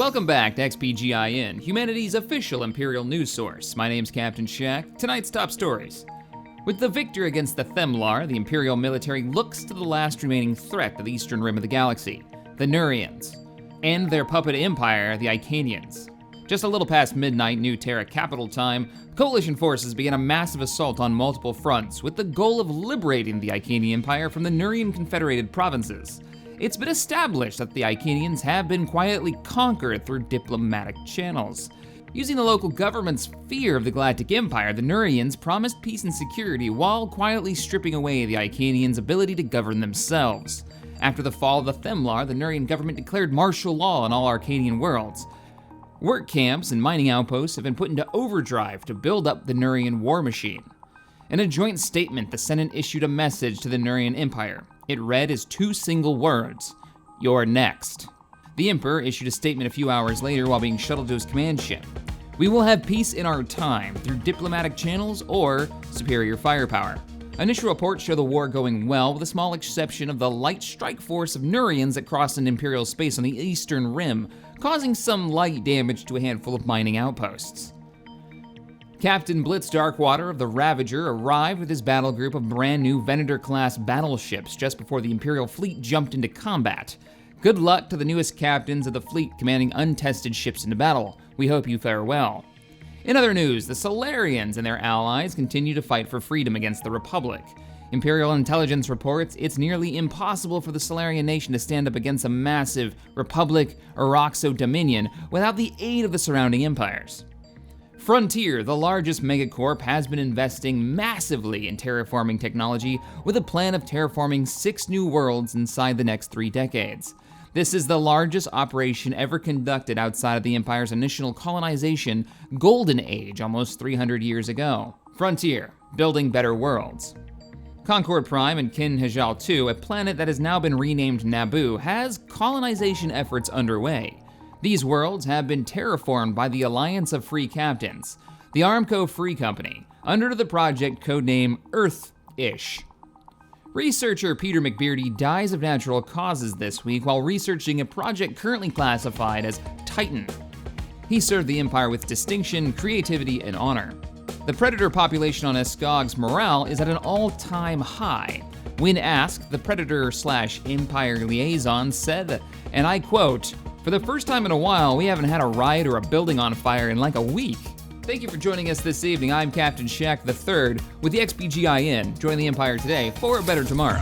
Welcome back to XPGIN, humanity's official Imperial news source. My name's Captain Shaq. Tonight's top stories. With the victory against the Themlar, the Imperial military looks to the last remaining threat to the eastern rim of the galaxy, the Nurians, and their puppet empire, the Icanians. Just a little past midnight New Terra capital time, Coalition forces began a massive assault on multiple fronts with the goal of liberating the Icanian Empire from the Nurian Confederated provinces. It's been established that the Icanians have been quietly conquered through diplomatic channels. Using the local government's fear of the Galactic Empire, the Nurians promised peace and security while quietly stripping away the Icanians' ability to govern themselves. After the fall of the Themlar, the Nurian government declared martial law in all Arcadian worlds. Work camps and mining outposts have been put into overdrive to build up the Nurian war machine. In a joint statement, the Senate issued a message to the Nurian Empire. It read as two single words: "You're next." The Emperor issued a statement a few hours later while being shuttled to his command ship. "We will have peace in our time through diplomatic channels or superior firepower." Initial reports show the war going well, with a small exception of the light strike force of Nurians that crossed an Imperial space on the eastern rim, causing some light damage to a handful of mining outposts. Captain Blitz Darkwater of the Ravager arrived with his battle group of brand new Venator-class battleships just before the Imperial fleet jumped into combat. Good luck to the newest captains of the fleet commanding untested ships into battle. We hope you fare well. In other news, the Salarians and their allies continue to fight for freedom against the Republic. Imperial intelligence reports it's nearly impossible for the Salarian nation to stand up against a massive Republic Araxo Dominion without the aid of the surrounding empires. Frontier, the largest megacorp, has been investing massively in terraforming technology with a plan of terraforming 6 new worlds inside the next 3 decades. This is the largest operation ever conducted outside of the Empire's initial colonization golden age almost 300 years ago. Frontier, building better worlds. Concord Prime and Kin Hajal 2, a planet that has now been renamed Naboo, has colonization efforts underway. These worlds have been terraformed by the Alliance of Free Captains, the Armco Free Company, under the project codename Earth-ish. Researcher Peter McBeardy dies of natural causes this week while researching a project currently classified as Titan. He served the Empire with distinction, creativity, and honor. The Predator population on Eskog's morale is at an all-time high. When asked, the Predator/Empire liaison said, and I quote, "For the first time in a while, we haven't had a riot or a building on fire in like a week." Thank you for joining us this evening. I'm Captain Shaq III with the XPGIN. Join the Empire today for a better tomorrow.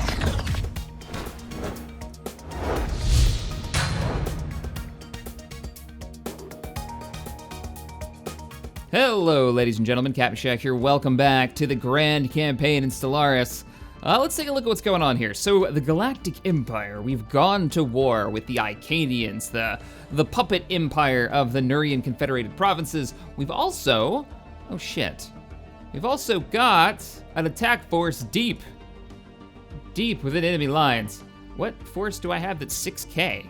Hello, ladies and gentlemen. Captain Shaq here. Welcome back to the Grand Campaign in Stellaris. Let's take a look at what's going on here. So, the Galactic Empire, we've gone to war with the Icanians, the puppet empire of the Nurian Confederated Provinces. We've also, we've also got an attack force deep within enemy lines. What force do I have that's 6K?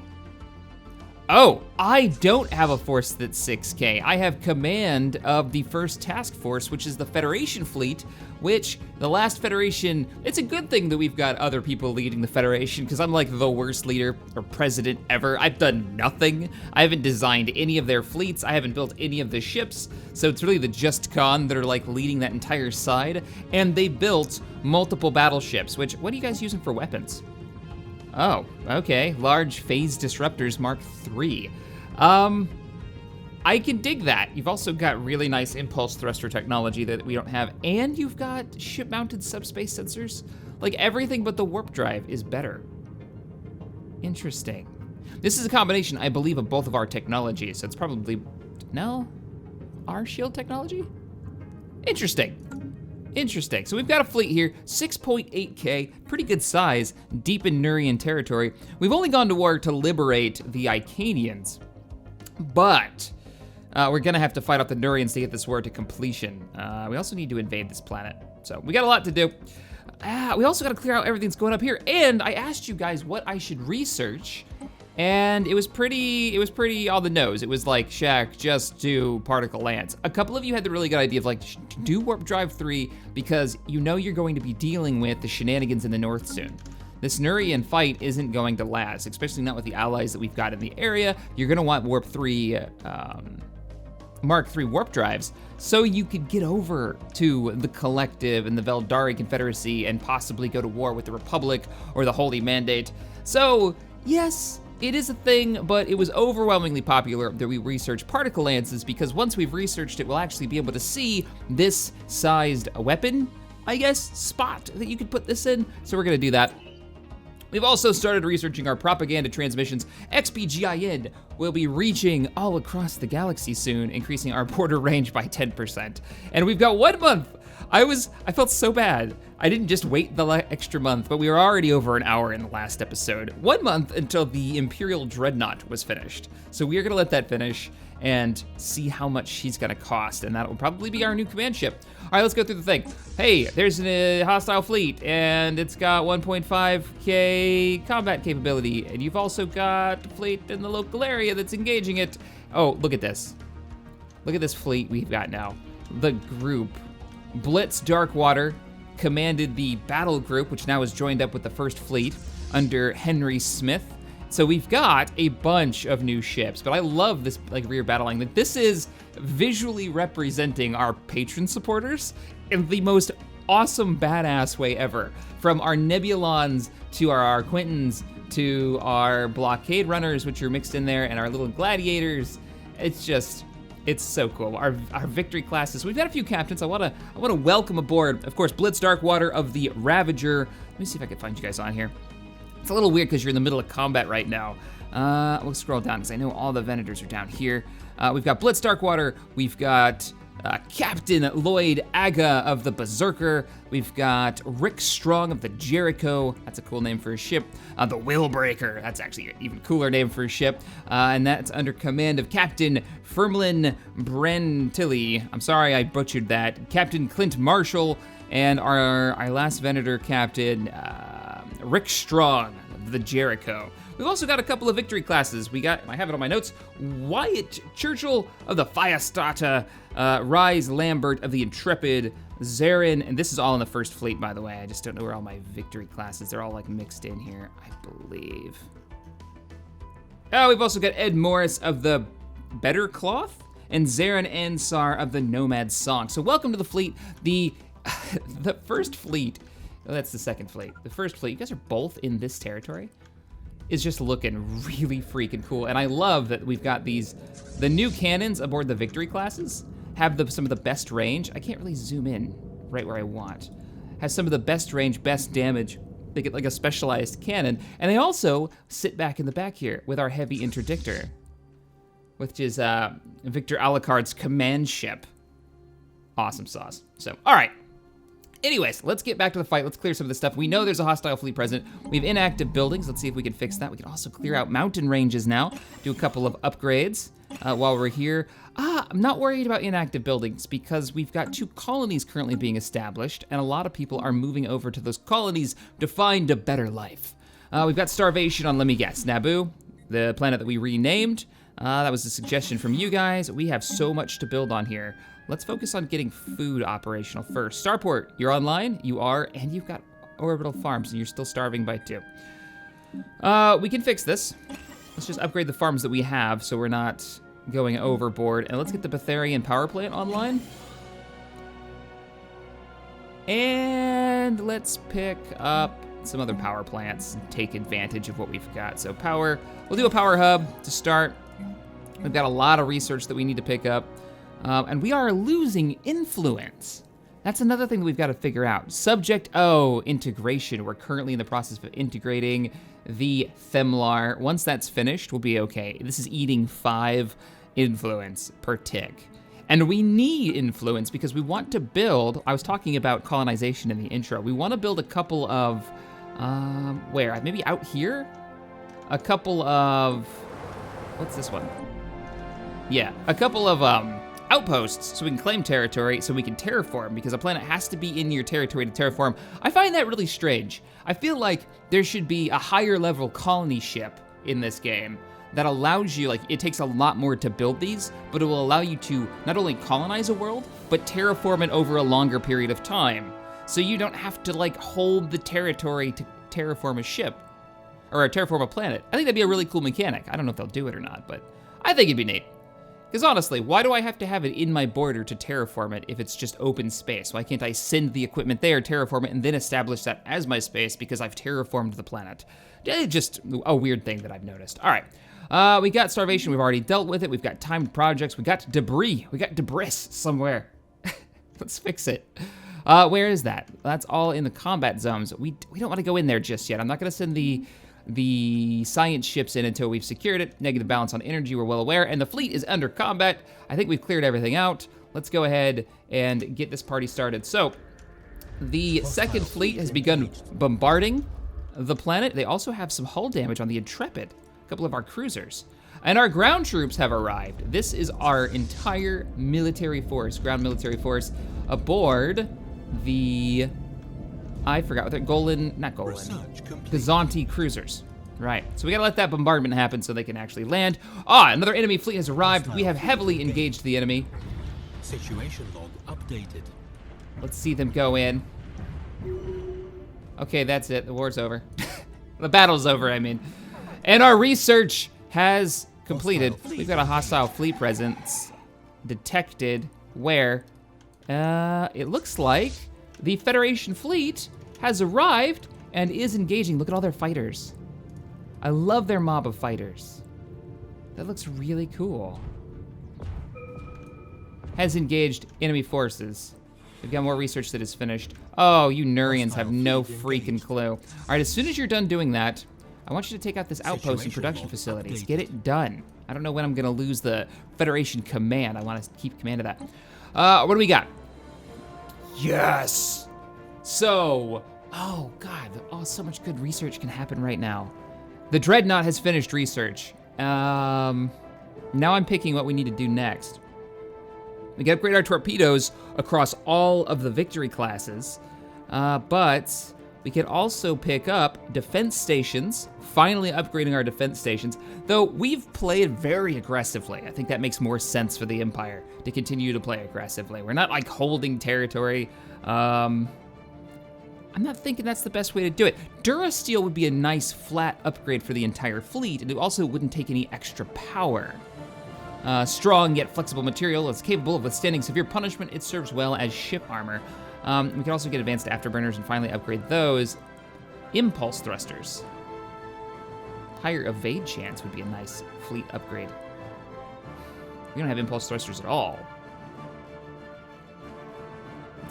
Oh, I don't have a force that's 6K. I have command of the first task force, which is the Federation fleet, which the last Federation, it's a good thing that we've got other people leading the Federation, because I'm like the worst leader or president ever. I've done nothing. I haven't designed any of their fleets. I haven't built any of the ships. So it's really the Just Con that are like leading that entire side. And they built multiple battleships, which, what are you guys using for weapons? Oh, okay, large phase disruptors Mark III. I can dig that. You've also got really nice impulse thruster technology that we don't have, and you've got ship-mounted subspace sensors. Like, everything but the warp drive is better. Interesting. This is a combination, I believe, of both of our technologies, so it's probably, no? Our shield technology? Interesting. Interesting. So we've got a fleet here, 6.8K, pretty good size, deep in Nurian territory. We've only gone to war to liberate the Icanians, but we're gonna have to fight off the Nurians to get this war to completion. We also need to invade this planet, so we got a lot to do. We also gotta clear out everything that's going up here, and I asked you guys what I should research, and it was pretty on the nose. It was like, Shaq, just do particle lands. A couple of you had the really good idea of like, do Warp Drive 3 because you know you're going to be dealing with the shenanigans in the north soon. this Nurian fight isn't going to last, especially not with the allies that we've got in the area. You're gonna want Warp 3, Mark III warp drives, so you could get over to the Collective and the Veldari Confederacy and possibly go to war with the Republic or the Holy Mandate. So, yes, it is a thing, but it was overwhelmingly popular that we research particle lances, because once we've researched it, we'll actually be able to see this sized weapon, I guess, spot that you could put this in. So we're gonna do that. We've also started researching our propaganda transmissions. XPGIN will be reaching all across the galaxy soon, increasing our border range by 10%. And we've got 1 month. I felt so bad. I didn't just wait the extra month, but we were already over an hour in the last episode. 1 month until the Imperial Dreadnought was finished. So we are gonna let that finish and see how much she's gonna cost, and that will probably be our new command ship. All right, let's go through the thing. Hey, there's a hostile fleet, and it's got 1.5K combat capability, and you've also got a fleet in the local area that's engaging it. Oh, look at this. Look at this fleet we've got now. The group. Blitz Darkwater commanded the battle group, which now is joined up with the first fleet under Henry Smith. So we've got a bunch of new ships, but I love this rear battling. This is visually representing our patron supporters in the most awesome badass way ever. From our Nebulons to our Quintons to our blockade runners, which are mixed in there, and our little gladiators. It's so cool. Our victory classes. We've got a few captains. I wanna welcome aboard, of course, Blitz Darkwater of the Ravager. Let me see if I can find you guys on here. It's a little weird because you're in the middle of combat right now. We'll scroll down because I know all the Venators are down here. We've got Blitz Darkwater. We've got Captain Lloyd Aga of the Berserker. We've got Rick Strong of the Jericho. That's a cool name for a ship. The Willbreaker. That's actually an even cooler name for a ship. And that's under command of Captain Firmlin Brentilly. I'm sorry I butchered that. Captain Clint Marshall. And our last Venator captain, Rick Strong of the Jericho. We've also got a couple of victory classes. I have it on my notes, Wyatt Churchill of the Firestarter, Rise Lambert of the Intrepid, Zarin, and this is all in the first fleet, by the way. I just don't know where all my victory classes, they're all mixed in here, I believe. Oh, we've also got Ed Morris of the Better Cloth, and Zarin Ansar of the Nomad Song. So welcome to the fleet. The first fleet, oh, that's the second fleet. The first fleet, you guys are both in this territory, is just looking really freaking cool. And I love that we've got the new cannons aboard the victory classes have some of the best range. I can't really zoom in right where I want. Has some of the best range, best damage. They get a specialized cannon. And they also sit back in the back here with our heavy interdictor, which is Victor Alucard's command ship. Awesome sauce. So, all right. Anyways, let's get back to the fight. Let's clear some of this stuff. We know there's a hostile fleet present. We have inactive buildings. Let's see if we can fix that. We can also clear out mountain ranges now, do a couple of upgrades while we're here. I'm not worried about inactive buildings because we've got 2 colonies currently being established, and a lot of people are moving over to those colonies to find a better life. We've got starvation on, let me guess, Naboo, the planet that we renamed. That was a suggestion from you guys. We have so much to build on here. Let's focus on getting food operational first. Starport, you're online, you are, and you've got orbital farms, and you're still starving by 2. We can fix this. Let's just upgrade the farms that we have so we're not going overboard. And let's get the Betharian power plant online. And let's pick up some other power plants and take advantage of what we've got. So power, we'll do a power hub to start. We've got a lot of research that we need to pick up. And we are losing influence. That's another thing that we've got to figure out. Subject O, integration. We're currently in the process of integrating the Themlar. Once that's finished, we'll be okay. This is eating 5 influence per tick. And we need influence because we want to build, I was talking about colonization in the intro. We want to build a couple of, where? Maybe out here? A couple of, what's this one? Yeah, a couple of, outposts so we can claim territory, so we can terraform, because a planet has to be in your territory to terraform. I find that really strange. I feel like there should be a higher level colony ship in this game that allows you, it takes a lot more to build these, but it will allow you to not only colonize a world, but terraform it over a longer period of time. So you don't have to hold the territory terraform a ship, or terraform a planet. I think that'd be a really cool mechanic. I don't know if they'll do it or not, but I think it'd be neat. Because honestly, why do I have to have it in my border to terraform it if it's just open space? Why can't I send the equipment there, terraform it, and then establish that as my space because I've terraformed the planet? Just a weird thing that I've noticed. All right, we got starvation. We've already dealt with it. We've got timed projects. We got debris. We got debris somewhere. Let's fix it. Where is that? That's all in the combat zones. We don't want to go in there just yet. I'm not going to send the science ships in until we've secured it. Negative balance on energy, we're well aware, and the fleet is under combat. I think we've cleared everything out. Let's go ahead and get this party started. So, the second fleet has begun bombarding the planet. They also have some hull damage on the Intrepid, a couple of our cruisers. And our ground troops have arrived. This is our entire military force, ground military force, aboard the... I forgot what they're, Gazanti cruisers. Right, so we gotta let that bombardment happen so they can actually land. Another enemy fleet has arrived. We have heavily engaged the enemy. Situation log updated. Let's see them go in. Okay, that's it, the war's over. The battle's over, I mean. And our research has completed. We've got a hostile fleet presence detected where, it looks like the Federation fleet has arrived and is engaging. Look at all their fighters. I love their mob of fighters. That looks really cool. Has engaged enemy forces. We've got more research that is finished. Oh, you Nurians have no freaking clue. All right, as soon as you're done doing that, I want you to take out this outpost and production facilities. Get it done. I don't know when I'm gonna lose the Federation command. I want to keep command of that. What do we got? Yes! So, oh God, so much good research can happen right now. The Dreadnought has finished research. Now I'm picking what we need to do next. We can upgrade our torpedoes across all of the victory classes, but we can also pick up defense stations, finally upgrading our defense stations, though we've played very aggressively. I think that makes more sense for the Empire to continue to play aggressively. We're not like holding territory. I'm not thinking that's the best way to do it. Durasteel would be a nice flat upgrade for the entire fleet, and it also wouldn't take any extra power. Strong yet flexible material, it's capable of withstanding severe punishment. It serves well as ship armor. We can also get advanced afterburners and finally upgrade those. Impulse thrusters. Higher evade chance would be a nice fleet upgrade. We don't have impulse thrusters at all.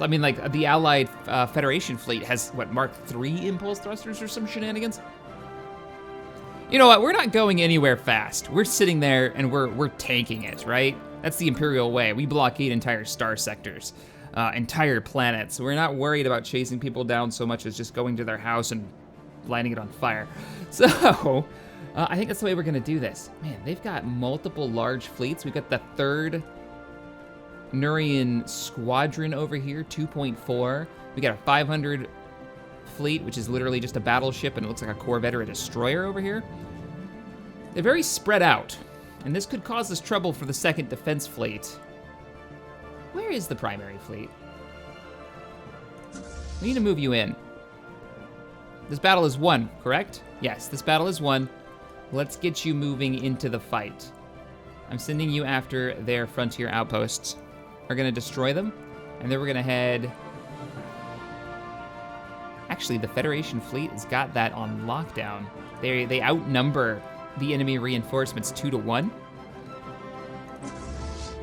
I mean, like, the Allied Federation fleet has, what, Mark III impulse thrusters or some shenanigans? You know what, we're not going anywhere fast. We're sitting there and we're tanking it, right? That's the Imperial way. We blockade entire star sectors, entire planets. We're not worried about chasing people down so much as just going to their house and lighting it on fire. So, I think that's the way we're gonna do this. Man, they've got multiple large fleets. We've got the 3rd Nurian Squadron over here, 2.4. We got a 500 fleet, which is literally just a battleship, and it looks like a corvette or a destroyer over here. They're very spread out, and this could cause us trouble for the 2nd Defense Fleet. Where is the primary fleet? We need to move you in. This battle is won, correct? Yes, this battle is won. Let's get you moving into the fight. I'm sending you after their frontier outposts. We're gonna destroy them, and then we're gonna head... Actually, the Federation fleet has got that on lockdown. They outnumber the enemy reinforcements 2-1.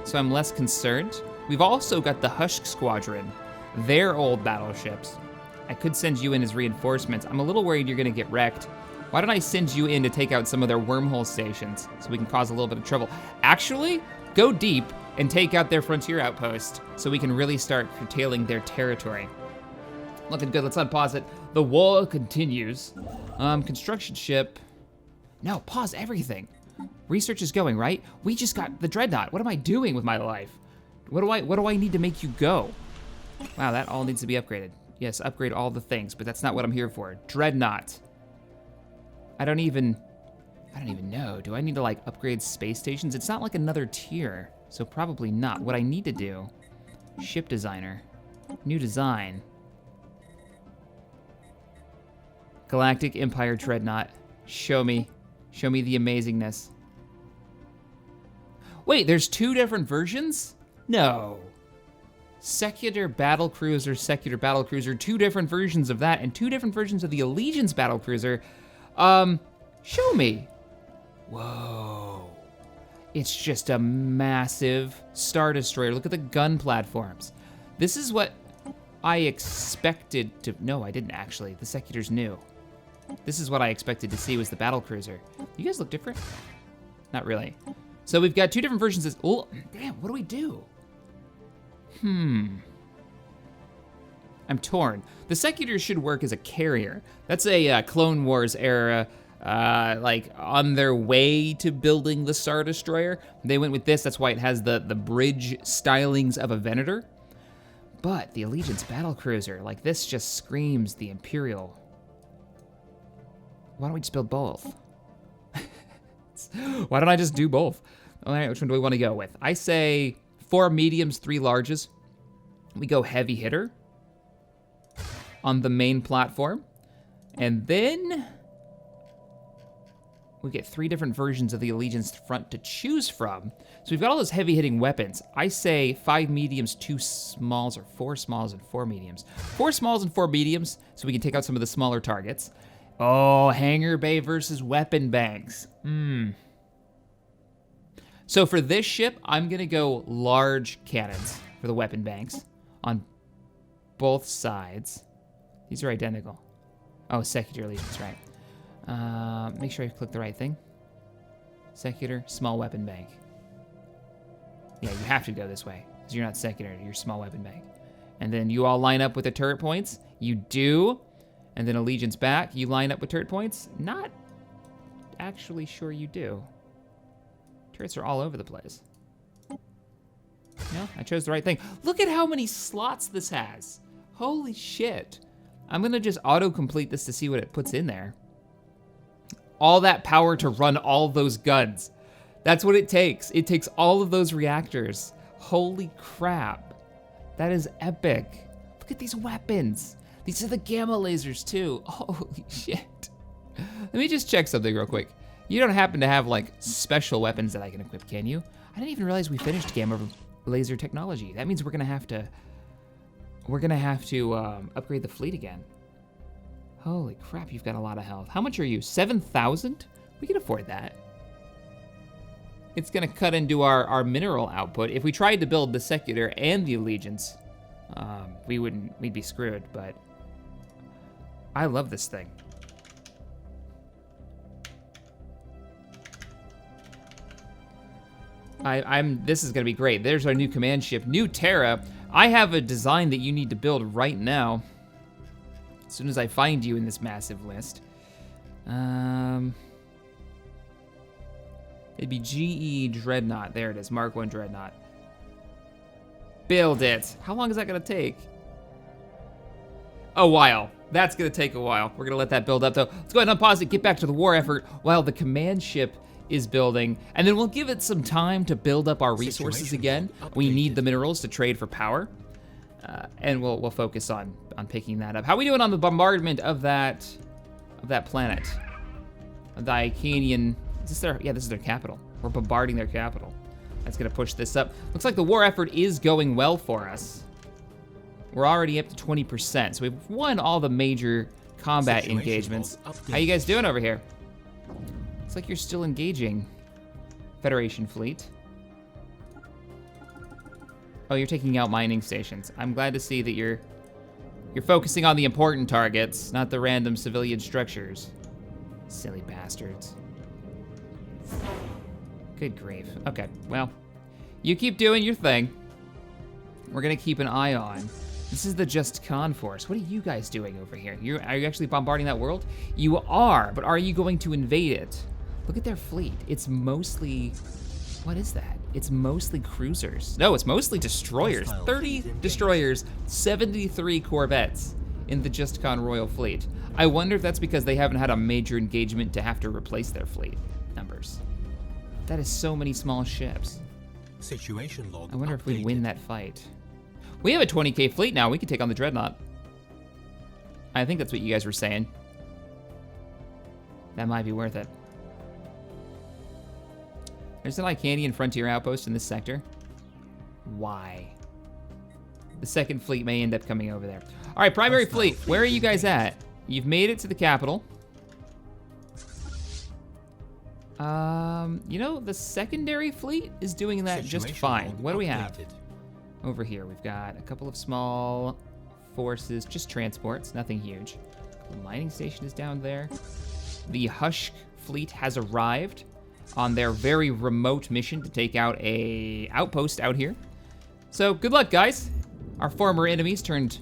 So I'm less concerned. We've also got the Husk Squadron. They're old battleships. I could send you in as reinforcements. I'm a little worried you're gonna get wrecked. Why don't I send you in to take out some of their wormhole stations so we can cause a little bit of trouble? Actually, go deep and take out their frontier outpost so we can really start curtailing their territory. Looking good, let's unpause it. The war continues. Construction ship. No, pause everything. Research is going, right? We just got the Dreadnought. What am I doing with my life? What do I need to make you go? Wow, that all needs to be upgraded. Yes, upgrade all the things, but that's not what I'm here for. Dreadnought. I don't even know. Do I need to like upgrade space stations? It's not like another tier, so probably not. What I need to do, ship designer, new design. Galactic Empire Dreadnought. Show me. Show me the amazingness. Wait, there's 2 different versions? No. Secular Battlecruiser, 2 different versions of that, and 2 different versions of the Allegiance Battlecruiser. Show me. Whoa. It's just a massive Star Destroyer. Look at the gun platforms. This is what I expected to... No, I didn't actually. The Secular's new. This is what I expected to see was the Battlecruiser. You guys look different? Not really. So we've got 2 different versions of... Oh, damn, what do we do? I'm torn. The Secular should work as a carrier. That's a Clone Wars era, like on their way to building the Star Destroyer. They went with this, that's why it has the bridge stylings of a Venator. But the Allegiance Battlecruiser, like this just screams the Imperial. Why don't we just build both? Why don't I just do both? All right, which one do we want to go with? I say 4 mediums, 3 larges. We go heavy hitter on the main platform. And then we get 3 different versions of the Allegiance front to choose from. So we've got all those heavy hitting weapons. I say 5 mediums, 2 smalls, or 4 smalls and 4 mediums. 4 smalls and 4 mediums, so we can take out some of the smaller targets. Oh, hangar bay versus weapon banks. So for this ship, I'm gonna go large cannons for the weapon banks on both sides. These are identical. Oh, Secular Allegiance, right. Make sure I click the right thing. Secular, small weapon bank. Yeah, you have to go this way, because you're not Secular, you're small weapon bank. And then you all line up with the turret points. You do. And then Allegiance back, you line up with turret points. Not actually sure you do. Turrets are all over the place. No, I chose the right thing. Look at how many slots this has. Holy shit. I'm gonna just auto-complete this to see what it puts in there. All that power to run all those guns. That's what it takes. It takes all of those reactors. Holy crap. That is epic. Look at these weapons. These are the gamma lasers too. Holy shit. Let me just check something real quick. You don't happen to have like special weapons that I can equip, can you? I didn't even realize we finished gamma laser technology. That means we're gonna have to upgrade the fleet again. Holy crap, you've got a lot of health. How much are you? 7,000? We can afford that. It's gonna cut into our mineral output. If we tried to build the Secular and the Allegiance, we'd be screwed, but I love this thing. This is gonna be great. There's our new command ship, New Terra. I have a design that you need to build right now. As soon as I find you in this massive list. It'd be GE Dreadnought. There it is, Mark 1 Dreadnought. Build it. How long is that gonna take? A while. That's gonna take a while. We're gonna let that build up though. Let's go ahead and unpause it, get back to the war effort while the command ship is building, and then we'll give it some time to build up our resources again. We need the minerals to trade for power, and we'll focus on picking that up. How are we doing on the bombardment of that planet? The Icanian, is this their, yeah, this is their capital. We're bombarding their capital. That's gonna push this up. Looks like the war effort is going well for us. We're already up to 20%, so we've won all the major combat engagements. How you guys doing over here? Looks like you're still engaging, Federation fleet. Oh, you're taking out mining stations. I'm glad to see that you're focusing on the important targets, not the random civilian structures. Silly bastards. Good grief. Okay, well, you keep doing your thing. We're gonna keep an eye on. This is the Just Con Force. What are you guys doing over here? Are you actually bombarding that world? You are, but are you going to invade it? Look at their fleet. It's mostly, what is that? It's mostly cruisers. No, it's mostly destroyers. 30 destroyers, 73 corvettes in the Just Con Royal Fleet. I wonder if that's because they haven't had a major engagement to have to replace their fleet numbers. That is so many small ships. Situation log I wonder if we win that fight. We have a 20k fleet now. We could take on the Dreadnought. I think that's what you guys were saying. That might be worth it. There's an Icanian frontier outpost in this sector. Why? The second fleet may end up coming over there. All right, primary fleet, where are you guys at? You've made it to the capital. You know, the secondary fleet is doing that just fine. What do we have? Over here, we've got a couple of small forces, just transports, nothing huge. The mining station is down there. The Hush fleet has arrived on their very remote mission to take out a outpost out here. So good luck, guys. Our former enemies turned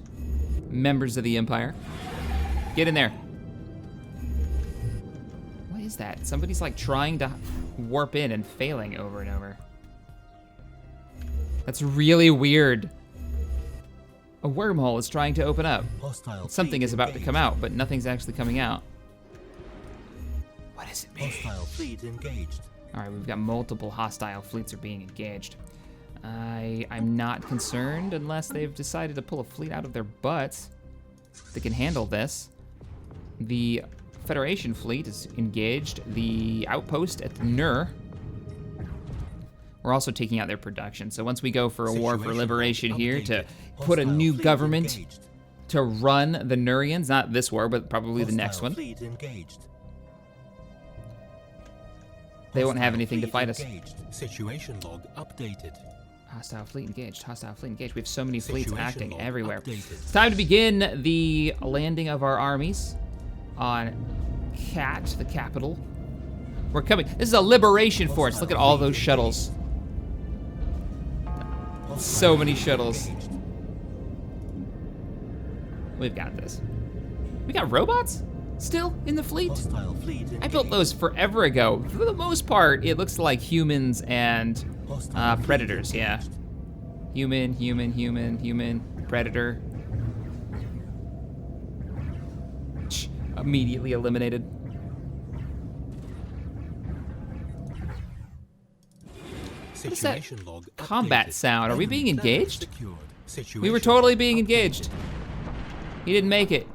members of the Empire. Get in there. What is that? Somebody's like trying to warp in and failing over and over. That's really weird. A wormhole is trying to open up. Something is about to come out, but nothing's actually coming out. What does it mean? Hostile fleet engaged. All right, we've got multiple hostile fleets are being engaged. I'm not concerned unless they've decided to pull a fleet out of their butts. They can handle this. The Federation fleet is engaged. The outpost at the Nur. We're also taking out their production. So once we go for a war for liberation here to put a new government to run the Nurians, not this war, but probably the next one, they won't have anything to fight us. Situation log updated. Hostile fleet engaged, hostile fleet engaged. We have so many fleets acting everywhere. It's time to begin the landing of our armies on Cat, the capital. We're coming. This is a liberation force. Look at all those shuttles. So many shuttles. We've got this. We got robots still in the fleet? I built those forever ago. For the most part, it looks like humans and predators, yeah. Human, predator. Immediately eliminated. What is that combat sound? Are we being engaged? We were totally being engaged. He didn't make it.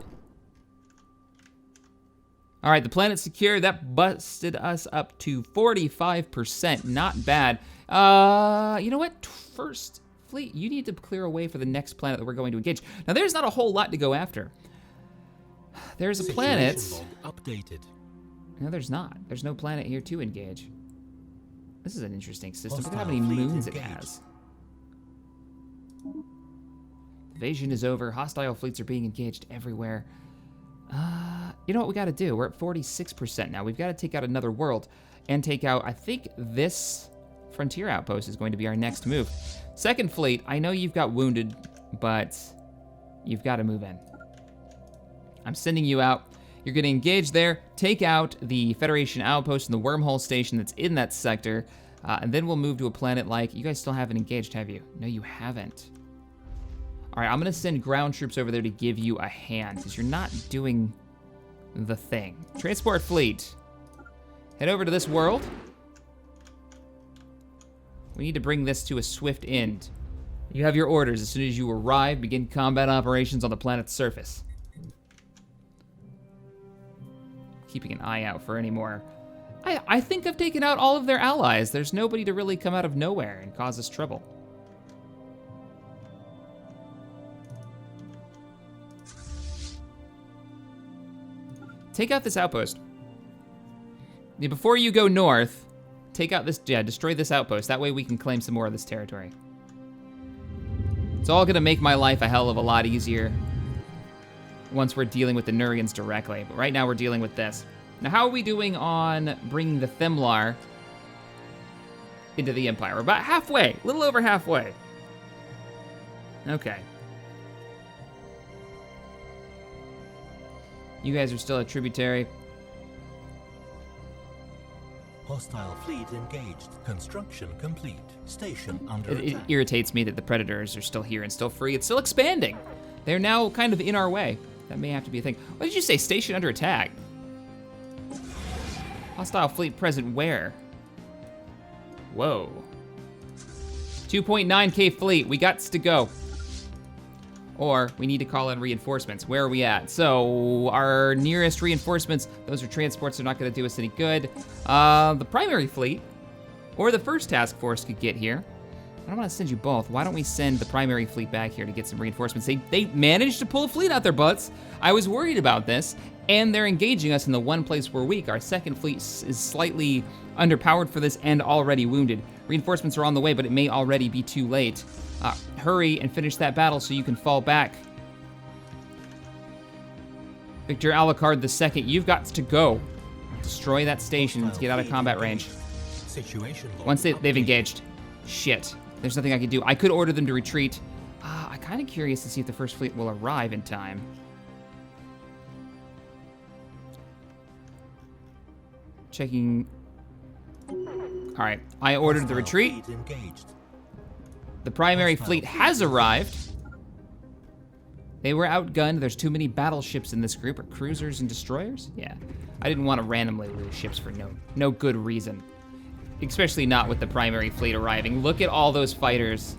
All right, the planet's secure. That busted us up to 45%. Not bad. You know what? First fleet, you need to clear a way for the next planet that we're going to engage. Now, there's not a whole lot to go after. There's a planet. Updated. No, there's not. There's no planet here to engage. This is an interesting system. Look at how many moons it has. Invasion is over. Hostile fleets are being engaged everywhere. You know what we got to do? We're at 46% now. We've got to take out another world and take out, I think this frontier outpost is going to be our next move. Second fleet, I know you've got wounded, but you've got to move in. I'm sending you out. You're going to engage there, take out the Federation outpost and the wormhole station that's in that sector, and then we'll move to a planet like, you guys still haven't engaged, have you? No, you haven't. All right, I'm going to send ground troops over there to give you a hand, because you're not doing the thing. Transport fleet. Head over to this world. We need to bring this to a swift end. You have your orders. As soon as you arrive, begin combat operations on the planet's surface. Keeping an eye out for any more. I think I've taken out all of their allies. There's nobody to really come out of nowhere and cause us trouble. Take out this outpost. Yeah, before you go north, take out this, destroy this outpost. That way we can claim some more of this territory. It's all gonna make my life a hell of a lot easier once we're dealing with the Nurians directly. But right now we're dealing with this. Now, how are we doing on bringing the Themlar into the Empire? We're about halfway, a little over halfway. Okay. You guys are still a tributary. Hostile fleet engaged. Construction complete. Station under It attack. irritates me that the Predators are still here and still free. It's still expanding. They're now kind of in our way. That may have to be a thing. What did you say? Station under attack? Hostile fleet present where? Whoa. 2.9K fleet. We got to go. or we need to call in reinforcements. Where are we at? So our nearest reinforcements, those are transports, they're not gonna do us any good. The primary fleet, or the first task force could get here. I don't wanna send you both. Why don't we send the primary fleet back here to get some reinforcements? They managed to pull a fleet out their butts. I was worried about this, and they're engaging us in the one place we're weak. Our second fleet is slightly underpowered for this and already wounded. Reinforcements are on the way, but it may already be too late. Hurry and finish that battle so you can fall back. Victor Alucard II, you've got to go. Destroy that station to get out of combat range. Once they've engaged. Shit, there's nothing I can do. I could order them to retreat. I'm kind of curious to see if the first fleet will arrive in time. Checking. All right, I ordered the retreat. The primary fleet has arrived. They were outgunned. There's too many battleships in this group. Or cruisers and destroyers? Yeah, I didn't want to randomly lose ships for no good reason. Especially not with the primary fleet arriving. Look at all those fighters.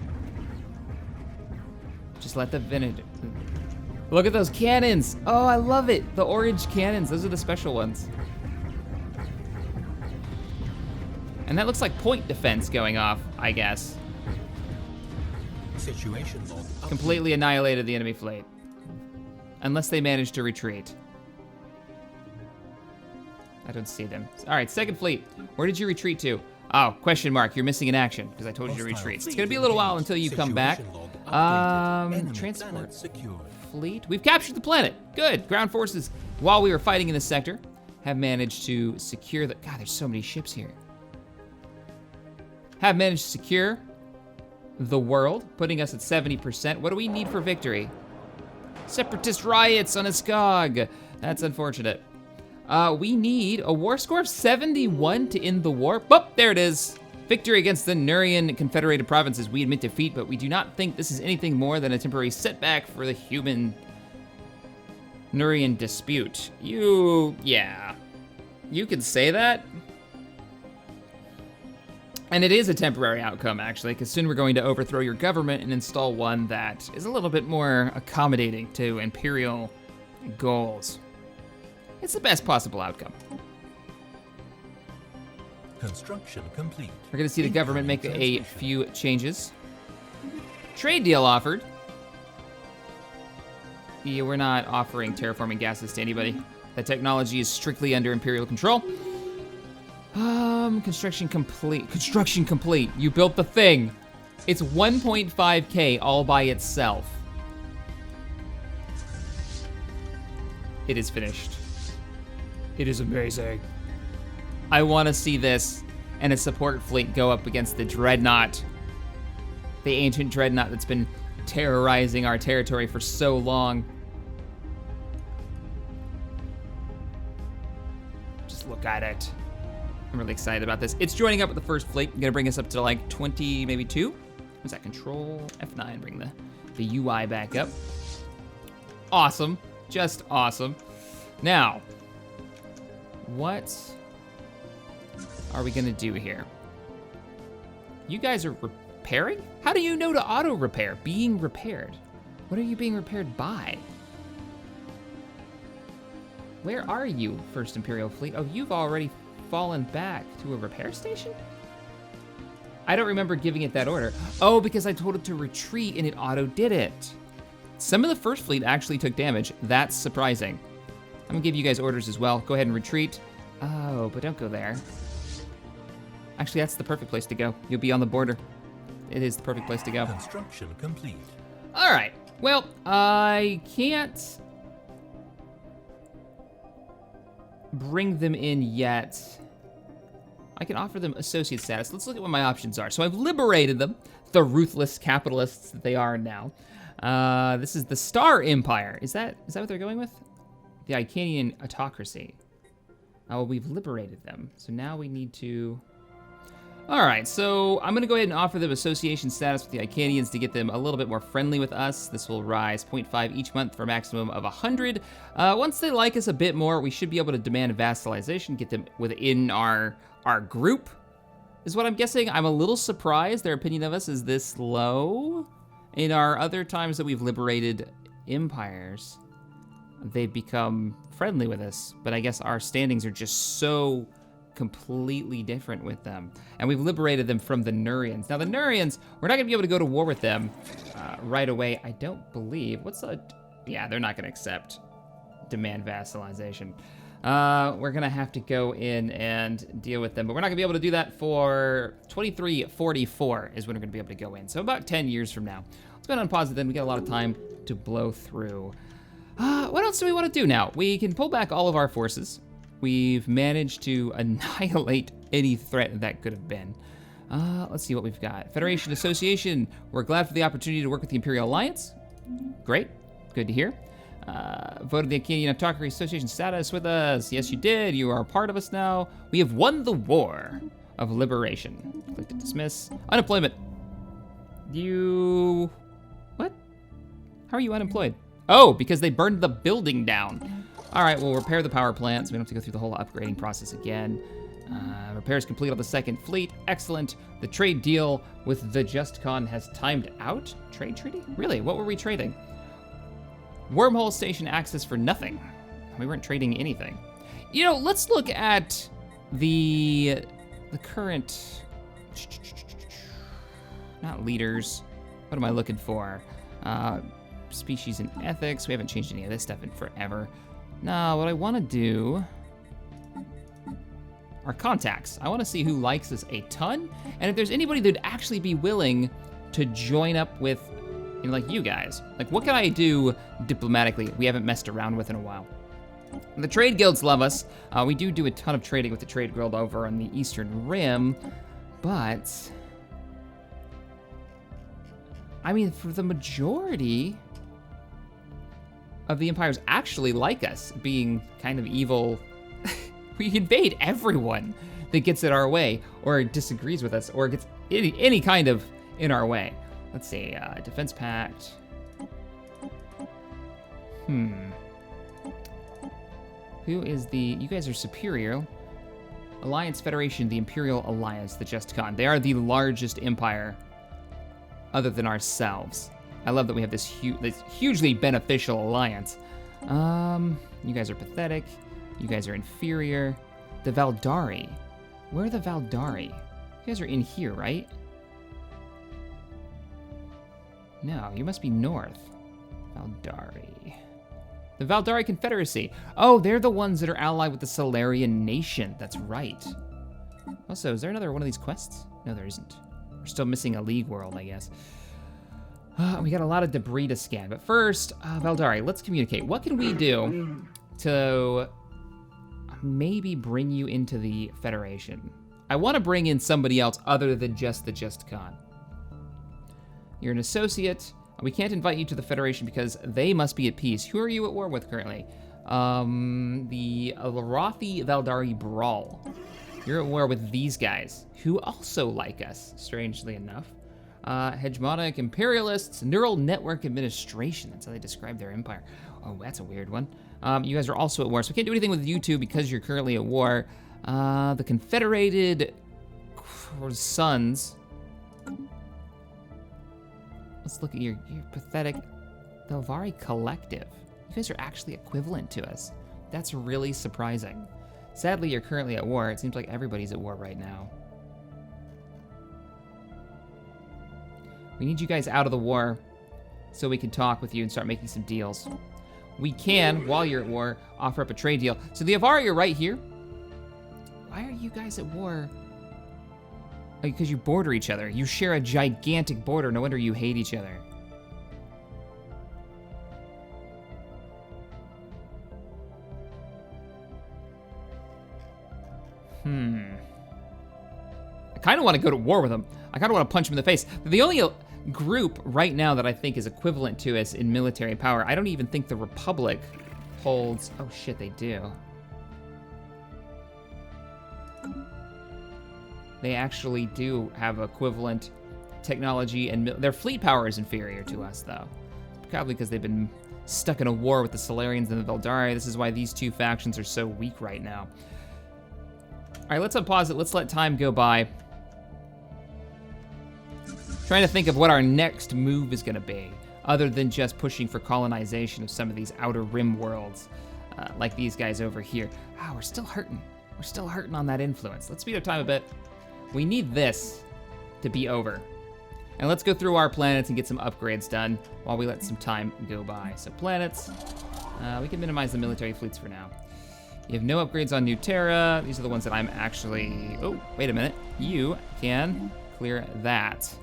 Just let the vintage. Look at those cannons. Oh, I love it. The orange cannons, those are the special ones. And that looks like point defense going off, I guess. Situation log Completely annihilated the enemy fleet. Unless they manage to retreat. I don't see them. All right, second fleet. Where did you retreat to? Oh, question mark. You're missing in action because I told you to retreat. It's gonna be a little while until you come back. Transport fleet. We've captured the planet. Good. Ground forces, while we were fighting in this sector, have managed to secure the. God, there's so many ships here. Have managed to secure the world, putting us at 70%. What do we need for victory? Separatist riots on Ascog. That's unfortunate. We need a war score of 71 to end the war. Oh, there it is. Victory against the Nurian Confederated Provinces. We admit defeat, but we do not think this is anything more than a temporary setback for the human Nurian dispute. Yeah. You could say that. And it is a temporary outcome, actually, because soon we're going to overthrow your government and install one that is a little bit more accommodating to Imperial goals. It's the best possible outcome. Construction complete. We're gonna see the government make a few changes. Trade deal offered. Yeah, we're not offering terraforming gases to anybody. That technology is strictly under Imperial control. Construction complete. Construction complete. You built the thing. It's 1.5K all by itself. It is finished. It is amazing. I want to see this and a support fleet go up against the Dreadnought. The ancient Dreadnought that's been terrorizing our territory for so long. Just look at it. I'm really excited about this. It's joining up with the first fleet. Gonna bring us up to like 20, maybe 2. Was that Control F9? Bring the UI back up. Awesome, just awesome. Now, what are we gonna do here? You guys are repairing? How do you know to auto repair? Being repaired. What are you being repaired by? Where are you, First Imperial Fleet? Oh, you've already fallen back to a repair station? I don't remember giving it that order. Oh, because I told it to retreat and it auto did it. Some of the first fleet actually took damage. That's surprising. I'm gonna give you guys orders as well. Go ahead and retreat. Oh, but don't go there. Actually, that's the perfect place to go. You'll be on the border. It is the perfect place to go. Construction complete. All right, well, I can't bring them in yet. I can offer them associate status. Let's look at what my options are. So I've liberated them, the ruthless capitalists that they are now. This is the Star Empire. Is that what they're going with? The Icanian autocracy. Oh, we've liberated them. So now we need to... All right, so I'm gonna go ahead and offer them association status with the Icanians to get them a little bit more friendly with us. This will rise 0.5 each month for a maximum of 100. Once they like us a bit more, we should be able to demand vassalization, get them within our group, is what I'm guessing. I'm a little surprised their opinion of us is this low. In our other times that we've liberated empires, they've become friendly with us, but I guess our standings are just so completely different with them. And we've liberated them from the Nurians. Now the Nurians, we're not gonna be able to go to war with them right away, I don't believe. Yeah, they're not gonna accept demand vassalization. We're gonna have to go in and deal with them, but we're not gonna be able to do that for 2344 is when we're gonna be able to go in. So about 10 years from now. Let's go ahead and pause it then. We got a lot of time to blow through. What else do we want to do now? We can pull back all of our forces. We've managed to annihilate any threat that could have been. Let's see what we've got. Federation Association. We're glad for the opportunity to work with the Imperial Alliance. Great, good to hear. Voted the Acadian Autocracy Association status with us. Yes, you did. You are a part of us now. We have won the war of liberation. Click to dismiss. Unemployment. What? How are you unemployed? Oh, because they burned the building down. All right, we'll repair the power plant, so we don't have to go through the whole upgrading process again. Repairs complete on the second fleet. Excellent. The trade deal with the JustCon has timed out. Trade treaty? Really? What were we trading? Wormhole station access for nothing. We weren't trading anything. You know, let's look at the current, not leaders. What am I looking for? Species and ethics. We haven't changed any of this stuff in forever. No, what I want to do are contacts. I want to see who likes us a ton, and if there's anybody that'd actually be willing to join up with, you know, like you guys. Like, what can I do diplomatically we haven't messed around with in a while? The trade guilds love us. We do a ton of trading with the trade guild over on the Eastern Rim, but I mean, for the majority of the empires actually like us, being kind of evil. We invade everyone that gets it our way, or disagrees with us, or gets any kind of in our way. Let's see, Defense Pact. Who is you guys are superior. Alliance Federation, the Imperial Alliance, the JustCon. They are the largest empire other than ourselves. I love that we have this hugely beneficial alliance. You guys are pathetic. You guys are inferior. The Valdari. Where are the Valdari? You guys are in here, right? No, you must be north. Valdari. The Valdari Confederacy. Oh, they're the ones that are allied with the Salarian nation. That's right. Also, is there another one of these quests? No, there isn't. We're still missing a League world, I guess. We got a lot of debris to scan, but first, Valdari, let's communicate. What can we do to maybe bring you into the Federation? I want to bring in somebody else other than just the JustCon. You're an associate. We can't invite you to the Federation because they must be at peace. Who are you at war with currently? The Larathi Valdari Brawl. You're at war with these guys, who also like us, strangely enough. Hegemonic Imperialists, Neural Network Administration. That's how they describe their empire. Oh, that's a weird one. You guys are also at war, so we can't do anything with you two because you're currently at war. The Confederated Sons. Let's look at your pathetic Velvari Collective. You guys are actually equivalent to us. That's really surprising. Sadly, you're currently at war. It seems like everybody's at war right now. We need you guys out of the war so we can talk with you and start making some deals. We can, while you're at war, offer up a trade deal. So the Avari are right here. Why are you guys at war? Oh, because you border each other. You share a gigantic border. No wonder you hate each other. I kind of want to go to war with them. I kind of want to punch them in the face. The only group right now that I think is equivalent to us in military power, I don't even think the Republic holds... Oh shit, they do. They actually do have equivalent technology, and their fleet power is inferior to us, though. Probably because they've been stuck in a war with the Salarians and the Valdari. This is why these two factions are so weak right now. All right, let's unpause it. Let's let time go by. Trying to think of what our next move is gonna be, other than just pushing for colonization of some of these outer rim worlds, like these guys over here. Wow, we're still hurting. We're still hurting on that influence. Let's speed up time a bit. We need this to be over. And let's go through our planets and get some upgrades done while we let some time go by. So planets, we can minimize the military fleets for now. You have no upgrades on New Terra. These are the ones that I'm actually, oh, wait a minute. You can clear that.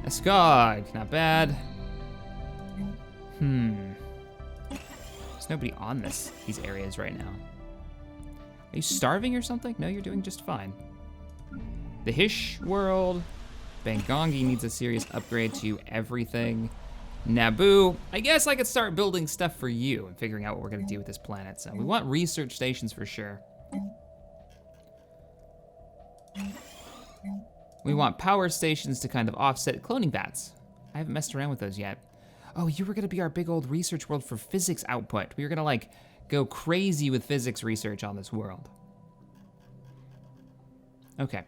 Escog, not bad. There's nobody on these areas right now. Are you starving or something? No, you're doing just fine. The Hish world. Bangongi needs a serious upgrade to everything. Naboo, I guess I could start building stuff for you and figuring out what we're gonna do with this planet. So we want research stations for sure. We want power stations to kind of offset cloning vats. I haven't messed around with those yet. Oh, you were gonna be our big old research world for physics output. We were gonna like go crazy with physics research on this world. Okay,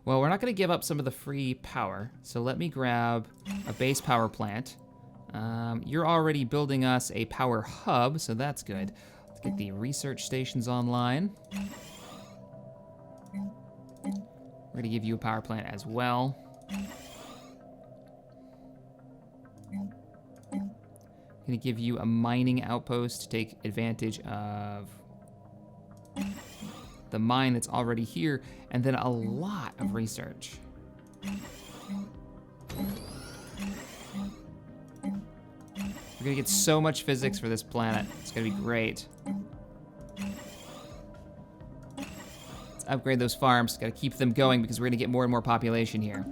well, we're not gonna give up some of the free power, so let me grab a base power plant. You're already building us a power hub, so that's good. Let's get the research stations online. We're gonna give you a power plant as well. Gonna give you a mining outpost to take advantage of the mine that's already here, and then a lot of research. We're gonna get so much physics for this planet. It's gonna be great. Let's upgrade those farms. Gotta keep them going because we're gonna get more and more population here.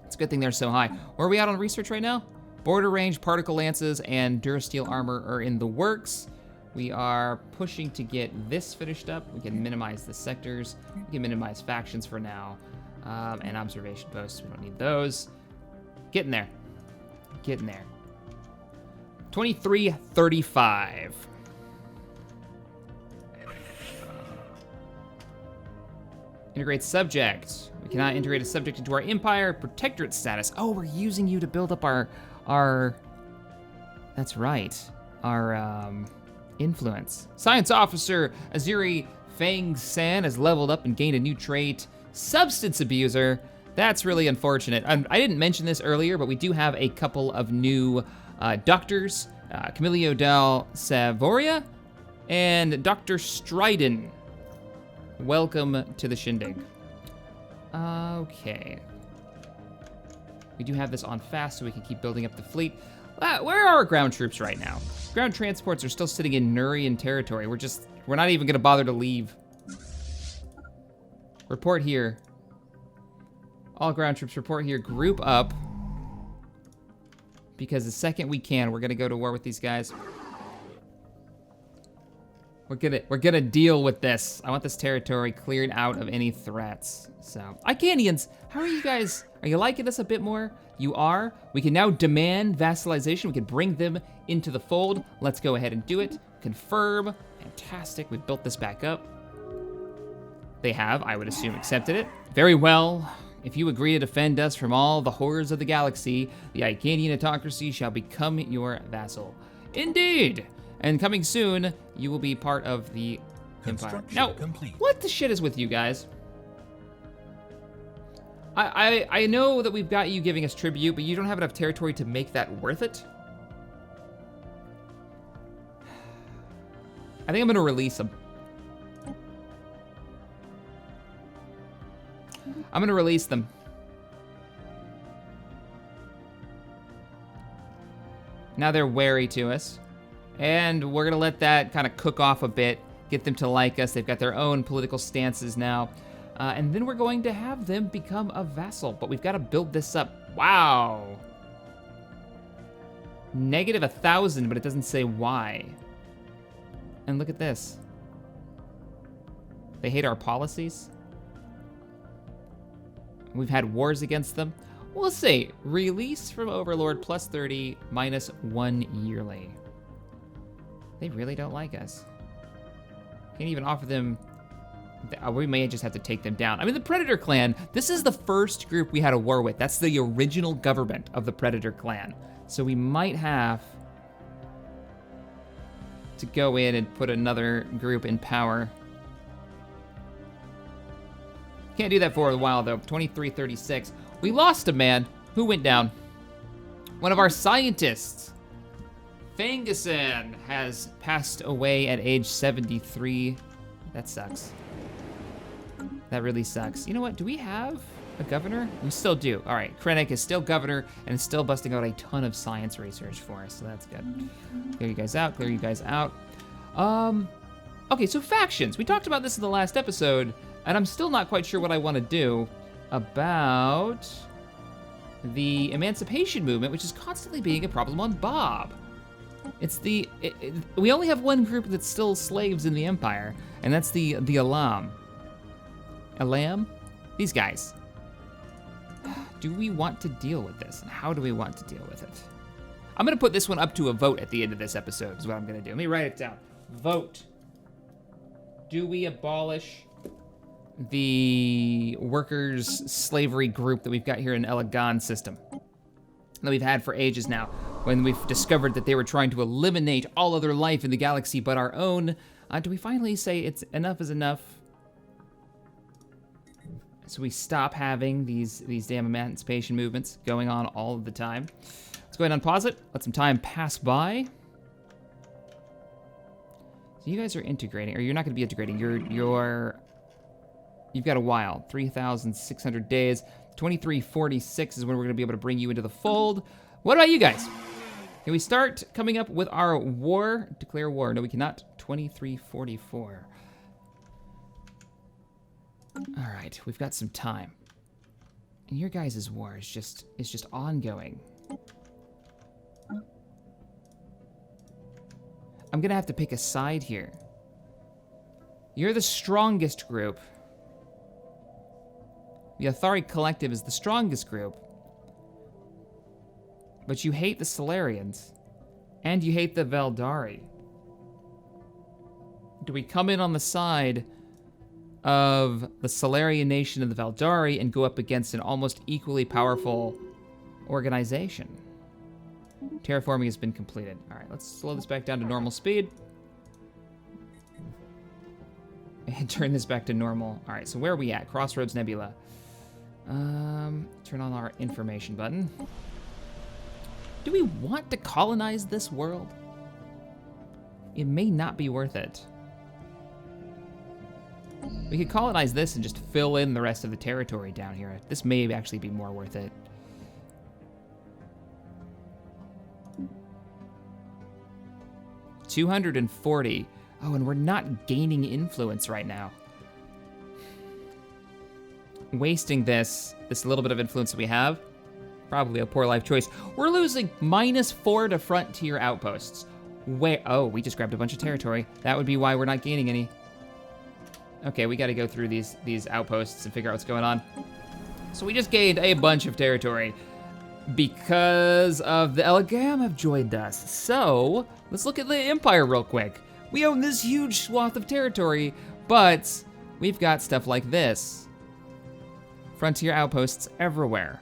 It's a good thing they're so high. Where are we at on research right now? Border range, particle lances, and durasteel armor are in the works. We are pushing to get this finished up. We can minimize the sectors. We can minimize factions for now. And observation posts, we don't need those. Getting there. Getting there. 2335. Integrate subject. We cannot integrate a subject into our empire. Protectorate status. Oh, we're using you to build up our that's right, our influence. Science officer Azuri Fang San has leveled up and gained a new trait, substance abuser. That's really unfortunate. I didn't mention this earlier, but we do have a couple of new doctors, Camilio del Savoria and Dr. Stryden. Welcome to the shindig. Okay. We do have this on fast so we can keep building up the fleet. Where are our ground troops right now? Ground transports are still sitting in Nurian territory. We're not even gonna bother to leave. Report here. All ground troops report here, group up. Because the second we can, we're gonna go to war with these guys. We're gonna deal with this. I want this territory cleared out of any threats. So, Icanians, how are you guys? Are you liking this a bit more? You are. We can now demand vassalization. We can bring them into the fold. Let's go ahead and do it. Confirm. Fantastic. We built this back up. They have, I would assume, accepted it. Very well. If you agree to defend us from all the horrors of the galaxy, the Icanian autocracy shall become your vassal. Indeed. And coming soon, you will be part of the Empire. Now, what the shit is with you guys? I know that we've got you giving us tribute, but you don't have enough territory to make that worth it. I think I'm gonna release them. I'm gonna release them. Now they're wary to us. And we're gonna let that kind of cook off a bit, get them to like us. They've got their own political stances now. And then we're going to have them become a vassal, but we've got to build this up. Wow. Negative 1,000, but it doesn't say why. And look at this. They hate our policies. We've had wars against them. We'll see. Release from Overlord plus 30, minus 1 yearly. They really don't like us. Can't even offer them We may just have to take them down. I mean, the Predator clan, this is the first group we had a war with. That's the original government of the Predator clan. So we might have to go in and put another group in power. Can't do that for a while, though. 2336. We lost a man. Who went down? One of our scientists. Fanguson has passed away at age 73. That sucks. That really sucks. You know what? Do we have a governor? We still do. All right, Krennic is still governor and is still busting out a ton of science research for us, so that's good. Clear you guys out, clear you guys out. Okay, so factions. We talked about this in the last episode, and I'm still not quite sure what I want to do about the emancipation movement, which is constantly being a problem on Bob. It's we only have one group that's still slaves in the Empire, and that's the Alam. Alam? These guys. Do we want to deal with this, and how do we want to deal with it? I'm gonna put this one up to a vote at the end of this episode, is what I'm gonna do. Let me write it down. Vote. Do we abolish the workers' slavery group that we've got here in Elagon system that we've had for ages now, when we've discovered that they were trying to eliminate all other life in the galaxy but our own? Do we finally say it's enough is enough? So we stop having these damn emancipation movements going on all of the time. Let's go ahead and unpause it. Let some time pass by. So you guys are integrating, or you're not going to be integrating. You've got a while. 3,600 days. 2346 is when we're going to be able to bring you into the fold. What about you guys? Can we start coming up with our war? Declare war. No, we cannot. 2344. All right, we've got some time. And your guys' war is just ongoing. I'm gonna have to pick a side here. You're the strongest group. The Athari Collective is the strongest group. But you hate the Salarians. And you hate the Veldari. Do we come in on the side of the Salarian nation and the Veldari and go up against an almost equally powerful organization? Terraforming has been completed. All right, let's slow this back down to normal speed. And turn this back to normal. All right, so where are we at? Crossroads Nebula. Turn on our information button. Do we want to colonize this world? It may not be worth it. We could colonize this and just fill in the rest of the territory down here. This may actually be more worth it. $240. Oh, and we're not gaining influence right now. Wasting this little bit of influence that we have, probably a poor life choice. We're losing -4 to frontier outposts. Where? Oh, we just grabbed a bunch of territory. That would be why we're not gaining any. Okay, we got to go through these outposts and figure out what's going on. So we just gained a bunch of territory because of the Elegam have joined us. So let's look at the Empire real quick. We own this huge swath of territory, but we've got stuff like this. Frontier outposts everywhere.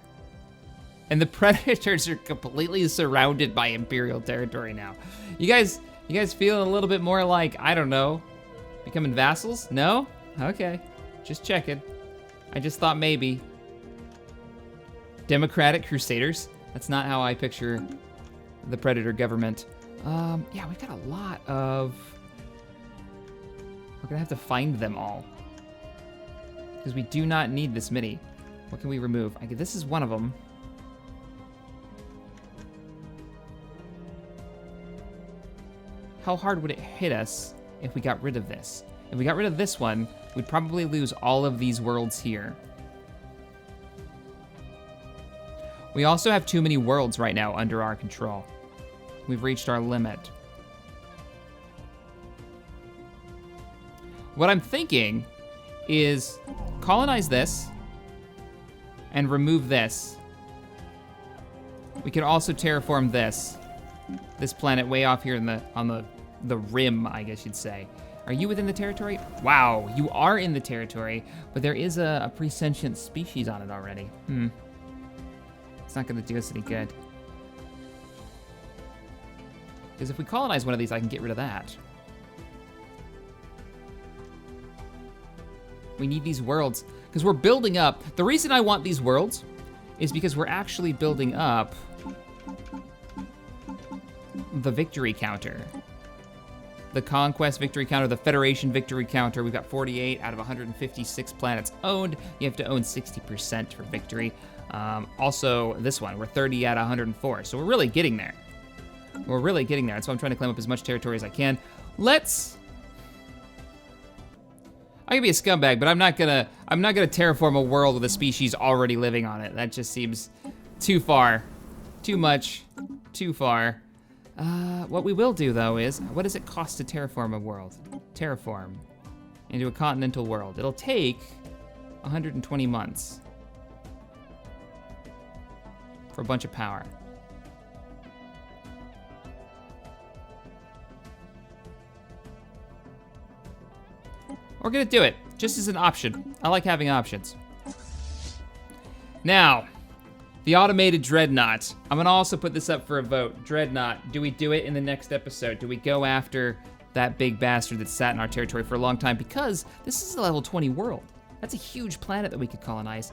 And the Predators are completely surrounded by Imperial territory now. You guys feeling a little bit more like, I don't know, becoming vassals? No? Okay, just checking. I just thought maybe. Democratic Crusaders? That's not how I picture the Predator government. Yeah, we've got a lot of... We're gonna have to find them all. Because we do not need this many. What can we remove? This is one of them. How hard would it hit us if we got rid of this? If we got rid of this one, we'd probably lose all of these worlds here. We also have too many worlds right now under our control. We've reached our limit. What I'm thinking is colonize this and remove this. We can also terraform this planet way off here on the rim, I guess you'd say. Are you within the territory? Wow, you are in the territory, but there is a pre-sentient species on it already. It's not gonna do us any good. Because if we colonize one of these, I can get rid of that. We need these worlds, because we're building up. The reason I want these worlds is because we're actually building up the victory counter. The Conquest victory counter, the Federation victory counter. We've got 48 out of 156 planets owned. You have to own 60% for victory. Also, this one, we're 30 out of 104. So we're really getting there. We're really getting there. That's why I'm trying to claim up as much territory as I can. I can be a scumbag, but I'm not gonna terraform a world with a species already living on it. That just seems too far, too much, too far. What we will do though is, what does it cost to terraform a world? Terraform into a continental world. It'll take 120 months for a bunch of power. We're gonna do it, just as an option. I like having options. Now, the automated Dreadnought. I'm gonna also put this up for a vote. Dreadnought, do we do it in the next episode? Do we go after that big bastard that sat in our territory for a long time? Because this is a level 20 world. That's a huge planet that we could colonize.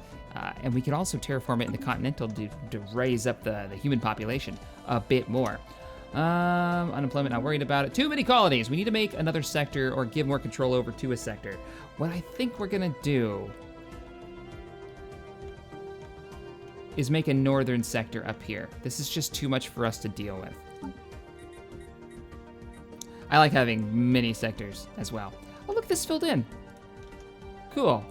And we could also terraform it into continental to raise up the human population a bit more. Unemployment, not worried about it. Too many colonies. We need to make another sector or give more control over to a sector. What I think we're gonna do is make a northern sector up here. This is just too much for us to deal with. I like having mini sectors as well. Oh, look, this filled in. Cool.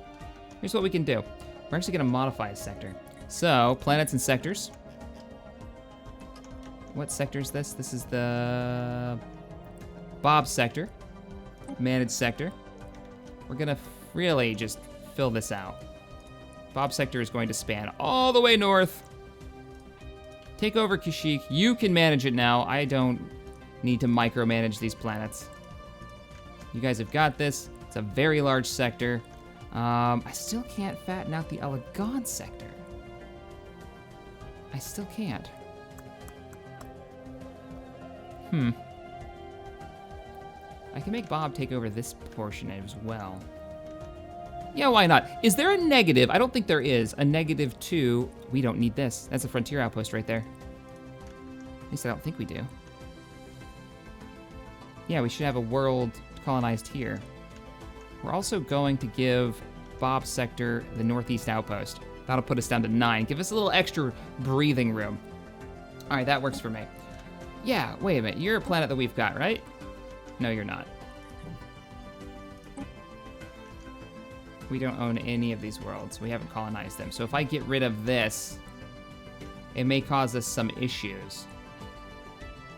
Here's what we can do. We're actually gonna modify a sector. So, planets and sectors. What sector is this? This is the Bob sector, managed sector. We're gonna really just fill this out. Bob sector is going to span all the way north. Take over Kashyyyk. You can manage it now. I don't need to micromanage these planets. You guys have got this. It's a very large sector. I still can't fatten out the Elegant sector. I still can't. I can make Bob take over this portion as well. Yeah, why not? Is there a negative? I don't think there is. A -2. We don't need this. That's a frontier outpost right there. At least I don't think we do. Yeah, we should have a world colonized here. We're also going to give Bob sector the northeast outpost. That'll put us down to 9. Give us a little extra breathing room. All right, that works for me. Yeah, wait a minute. You're a planet that we've got, right? No, you're not. We don't own any of these worlds. We haven't colonized them. So if I get rid of this, it may cause us some issues.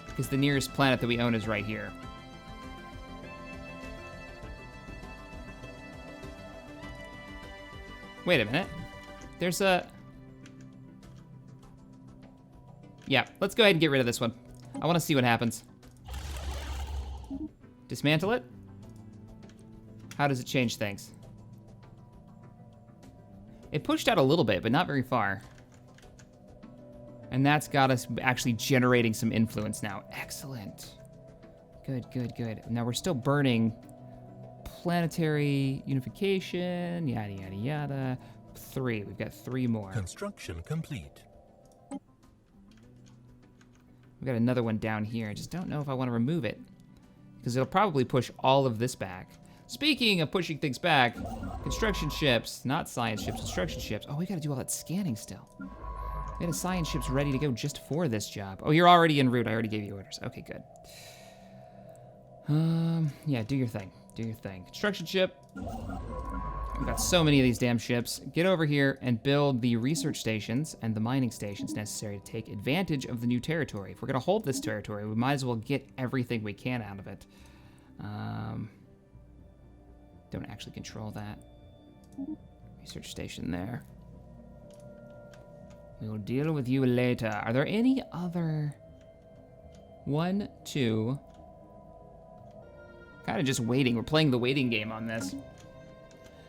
Because the nearest planet that we own is right here. Wait a minute. There's a... Yeah, let's go ahead and get rid of this one. I want to see what happens. Dismantle it? How does it change things? It pushed out a little bit, but not very far. And that's got us actually generating some influence now. Excellent. Good, good, good. Now we're still burning planetary unification, yada, yada, yada. 3, we've got 3 more. Construction complete. We've got another one down here. I just don't know if I want to remove it, because it'll probably push all of this back. Speaking of pushing things back, construction ships, not science ships, construction ships. Oh, we gotta do all that scanning still. We had a science ships ready to go just for this job. Oh, you're already en route. I already gave you orders. Okay, good. Yeah, do your thing. Do your thing. Construction ship. We've got so many of these damn ships. Get over here and build the research stations and the mining stations necessary to take advantage of the new territory. If we're gonna hold this territory, we might as well get everything we can out of it. Don't actually control that. Research station there. We will deal with you later. Are there any other... 1, 2... kind of just waiting. We're playing the waiting game on this.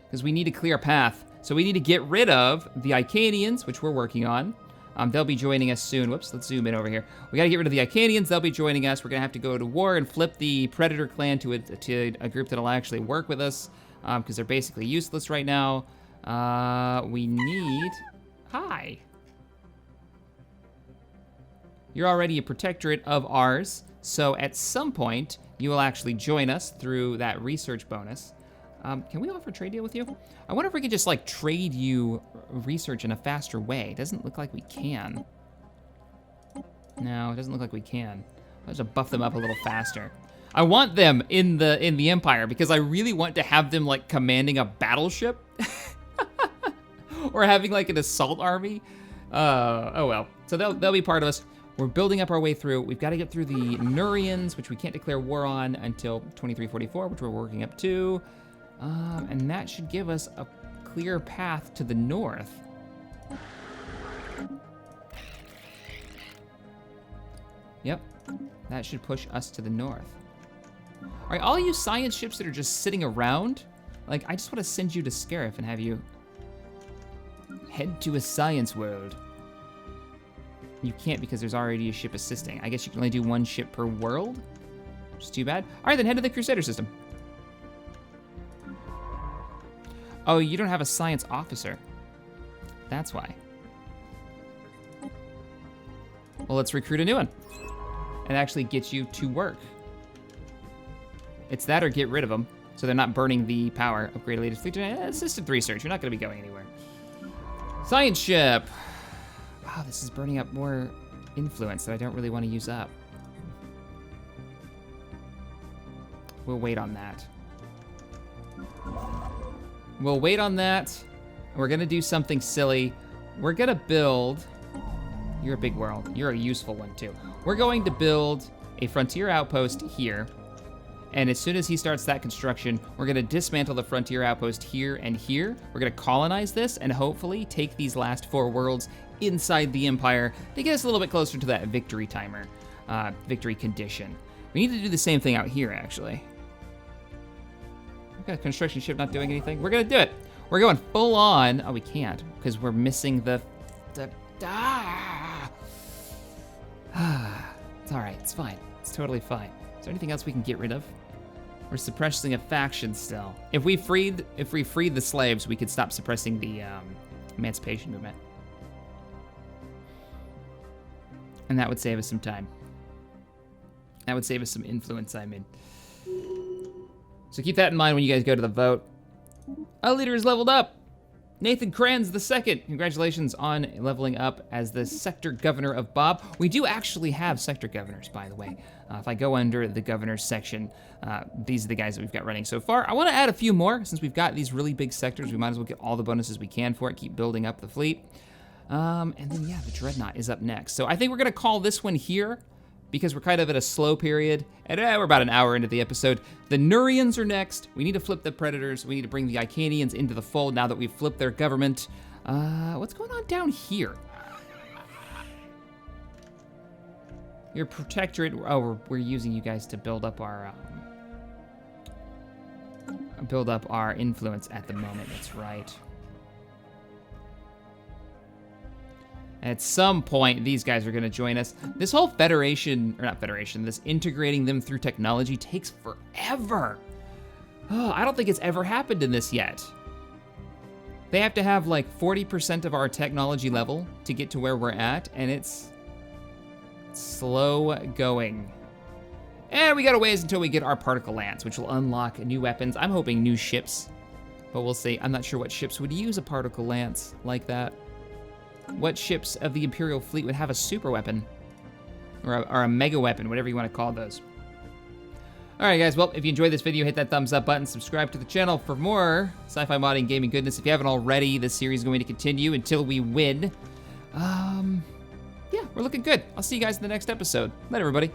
Because we need to clear a path. So we need to get rid of the Icanians, which we're working on. They'll be joining us soon. Whoops, let's zoom in over here. We gotta get rid of the Icanians. They'll be joining us. We're gonna have to go to war and flip the Predator clan to a group that'll actually work with us, because they're basically useless right now. We need... Hi. You're already a protectorate of ours, so at some point, you will actually join us through that research bonus. Can we offer a trade deal with you? I wonder if we could just like trade you research in a faster way. It doesn't look like we can. No, it doesn't look like we can. I'll just buff them up a little faster. I want them in the Empire because I really want to have them like commanding a battleship. Or having like an assault army. Oh well. So they'll be part of us. We're building up our way through. We've got to get through the Nurians, which we can't declare war on until 2344, which we're working up to. And that should give us a clear path to the north. Yep, that should push us to the north. All right, all you science ships that are just sitting around, like, I just want to send you to Scarif and have you head to a science world. You can't because there's already a ship assisting. I guess you can only do one ship per world, which is too bad. All right, then head to the Crusader system. Oh, you don't have a science officer. That's why. Well, let's recruit a new one and actually get you to work. It's that or get rid of them so they're not burning the power. Upgrade latest fleet. Assisted research. You're not going to be going anywhere. Science ship. Wow, this is burning up more influence that I don't really want to use up. We'll wait on that. We'll wait on that. We're gonna do something silly. We're gonna build, you're a big world, you're a useful one too. We're going to build a frontier outpost here. And as soon as he starts that construction, we're gonna dismantle the frontier outpost here and here. We're gonna colonize this and hopefully take these last 4 worlds inside the Empire to get us a little bit closer to that victory timer, victory condition. We need to do the same thing out here actually. We've got a construction ship not doing anything. We're gonna do it. We're going full on. Oh, we can't because we're missing the it's all right, it's fine. It's totally fine. Is there anything else we can get rid of? We're suppressing a faction still. If we freed the slaves, we could stop suppressing the emancipation movement. And that would save us some time. That would save us some influence, I mean. So keep that in mind when you guys go to the vote. Our leader is leveled up. Nathan Kranz II. Congratulations on leveling up as the sector governor of Bob. We do actually have sector governors, by the way. If I go under the governors section, these are the guys that we've got running so far. I want to add a few more since we've got these really big sectors. We might as well get all the bonuses we can for it. Keep building up the fleet. And then, yeah, the Dreadnought is up next. So I think we're going to call this one here because we're kind of at a slow period. And we're about an hour into the episode. The Nurians are next. We need to flip the Predators. We need to bring the Icanians into the fold now that we've flipped their government. What's going on down here? Your protectorate. Oh, we're using you guys to build up our influence at the moment. That's right. At some point, these guys are gonna join us. This whole federation, or not federation, this integrating them through technology takes forever. Oh, I don't think it's ever happened in this yet. They have to have like 40% of our technology level to get to where we're at, and it's slow going. And we got a ways until we get our particle lance, which will unlock new weapons. I'm hoping new ships, but we'll see. I'm not sure what ships would use a particle lance like that. What ships of the Imperial fleet would have a super weapon? Or a mega weapon, whatever you want to call those. All right, guys, well, if you enjoyed this video, hit that thumbs up button, subscribe to the channel for more sci-fi modding gaming goodness. If you haven't already, this series is going to continue until we win. Yeah, we're looking good. I'll see you guys in the next episode. Later, everybody.